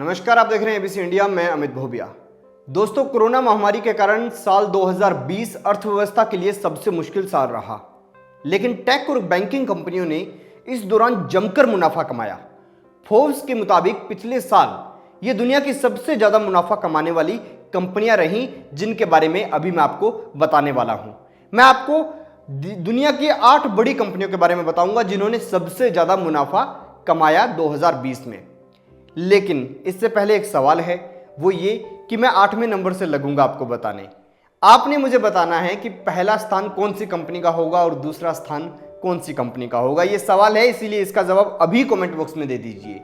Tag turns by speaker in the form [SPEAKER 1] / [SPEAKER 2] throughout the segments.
[SPEAKER 1] नमस्कार, आप देख रहे हैं एबीसी इंडिया। मैं अमित भोबिया। दोस्तों, कोरोना महामारी के कारण साल 2020 अर्थव्यवस्था के लिए सबसे मुश्किल साल रहा, लेकिन टेक और बैंकिंग कंपनियों ने इस दौरान जमकर मुनाफा कमाया। फोर्ब्स के मुताबिक पिछले साल ये दुनिया की सबसे ज्यादा मुनाफा कमाने वाली कंपनियां रहीं, जिनके बारे में अभी मैं आपको बताने वाला हूं। मैं आपको दुनिया की 8 बड़ी कंपनियों के बारे में बताऊंगा जिन्होंने सबसे ज्यादा मुनाफा कमाया 2020 में। लेकिन इससे पहले एक सवाल है, वो ये कि मैं 8वें नंबर से लगूंगा आपको बताने। आपने मुझे बताना है कि पहला स्थान कौन सी कंपनी का होगा और दूसरा स्थान कौन सी कंपनी का होगा। ये सवाल है, इसीलिए इसका जवाब अभी कमेंट बॉक्स में दे दीजिए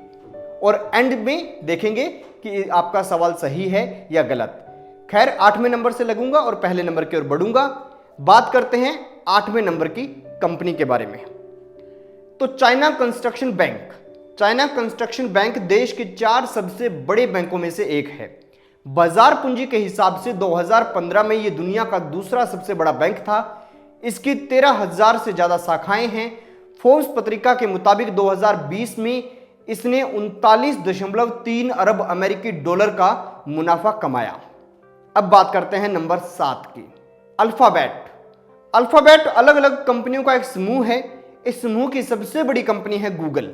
[SPEAKER 1] और एंड में देखेंगे कि आपका सवाल सही है या गलत। खैर, 8वें नंबर से लगूंगा और पहले नंबर की ओर बढ़ूंगा। बात करते हैं 8वें नंबर की कंपनी के बारे में। तो China construction bank. China construction bank देश के 4 सबसे बड़े बैंकों में से एक है। बाजार पूंजी के हिसाब से 2015 में यह दुनिया का दूसरा सबसे बड़ा बैंक था। इसकी 13,000 से ज्यादा शाखाएं हैं। फोर्ब्स पत्रिका के मुताबिक 2020 में इसने 39.3 अरब अमेरिकी डॉलर का मुनाफा कमाया। अब बात करते हैं नंबर 7 की, अल्फाबेट। अल्फाबेट अलग अलग कंपनियों का एक समूह है। इस समूह की सबसे बड़ी कंपनी है गूगल।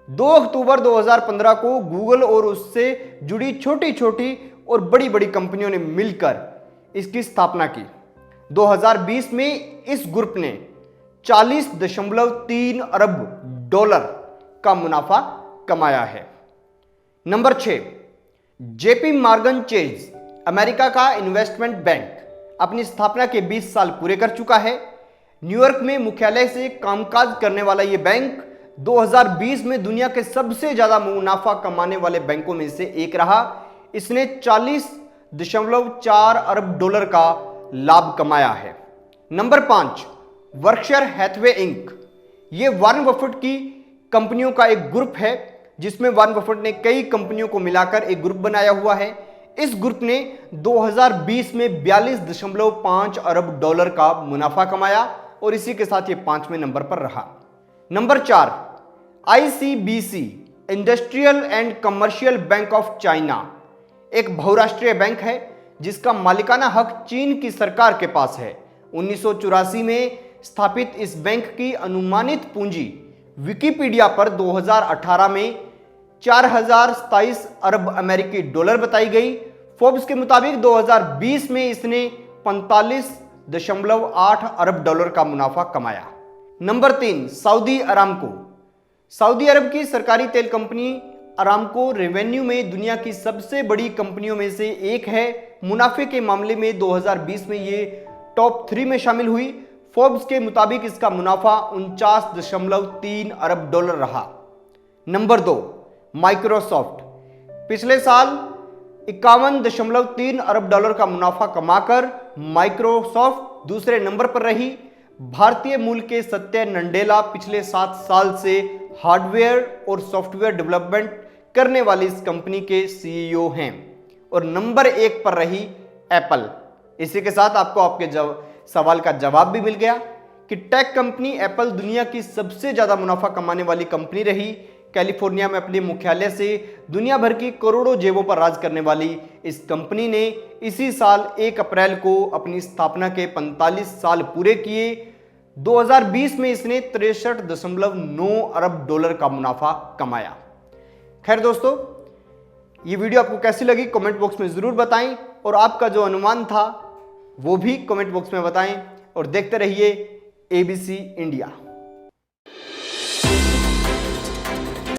[SPEAKER 1] 2 अक्टूबर 2015 को गूगल और उससे जुड़ी छोटी छोटी और बड़ी बड़ी कंपनियों ने मिलकर इसकी स्थापना की। 2020 में इस ग्रुप ने 40.3 अरब डॉलर का मुनाफा कमाया है। Number 6, JP Morgan chase. America का इन्वेस्टमेंट बैंक अपनी स्थापना के 20 साल पूरे कर चुका है। न्यूयॉर्क में मुख्यालय से कामकाज करने वाला यह बैंक 2020 में दुनिया के सबसे ज्यादा मुनाफा कमाने वाले बैंकों में से एक रहा। इसने 40.4 अरब डॉलर का लाभ कमाया है। Number 5, Berkshire Hathaway Inc. यह वॉरेन बफेट की कंपनियों का एक ग्रुप है, जिसमें वॉरेन बफेट ने कई कंपनियों को मिलाकर एक ग्रुप बनाया हुआ है। इस ग्रुप ने 2020 में 42.5 अरब डॉलर का मुनाफा कमाया और इसी के साथ ये 5वें नंबर पर रहा। Number 4, ICBC, industrial and commercial bank of China. एक बहुराष्ट्रीय बैंक है जिसका मालिकाना हक चीन की सरकार के पास है। 1984 में स्थापित इस बैंक की अनुमानित पूंजी विकिपीडिया पर 2018 में 4027 अरब अमेरिकी डॉलर बताई गई। फोर्ब्स के मुताबिक 2020 में इसने 45.8 अरब डॉलर का मुनाफा कमाया। Number 3, Saudi Aramco. सऊदी अरब की सरकारी तेल कंपनी अरामको रेवेन्यू में दुनिया की सबसे बड़ी कंपनियों में से एक है। मुनाफे के मामले में 2020 में ये टॉप 3 में शामिल हुई। फोर्ब्स के मुताबिक इसका मुनाफा 49.3 अरब डॉलर रहा। Number 2, Microsoft. पिछले साल 51.3 अरब डॉलर का मुनाफा कमाकर माइक्रोसॉफ्ट दूसरे नंबर पर रही। भारतीय मूल के सत्य नंडेला पिछले 7 साल से हार्डवेयर और सॉफ्टवेयर डेवलपमेंट करने वाली इस कंपनी के सीईओ हैं और नंबर 1 पर रही एप्पल। इसी के साथ आपको आपके सवाल का जवाब भी मिल गया कि टेक कंपनी एप्पल दुनिया की सबसे ज्यादा मुनाफा कमाने वाली कंपनी रही। कैलिफोर्निया में अपने मुख्यालय से दुनिया भर की करोड़ों जेबों पर राज करने वाली इस कंपनी ने इसी साल 1 अप्रैल को अपनी स्थापना के 45 साल पूरे किए। 2020 में इसने 63.9 अरब डॉलर का मुनाफा कमाया। खैर दोस्तों, ये वीडियो आपको कैसी लगी कमेंट बॉक्स में जरूर बताएं और आपका जो अनुमान था वो भी कमेंट बॉक्स में बताएं और देखते रहिए एबीसी इंडिया।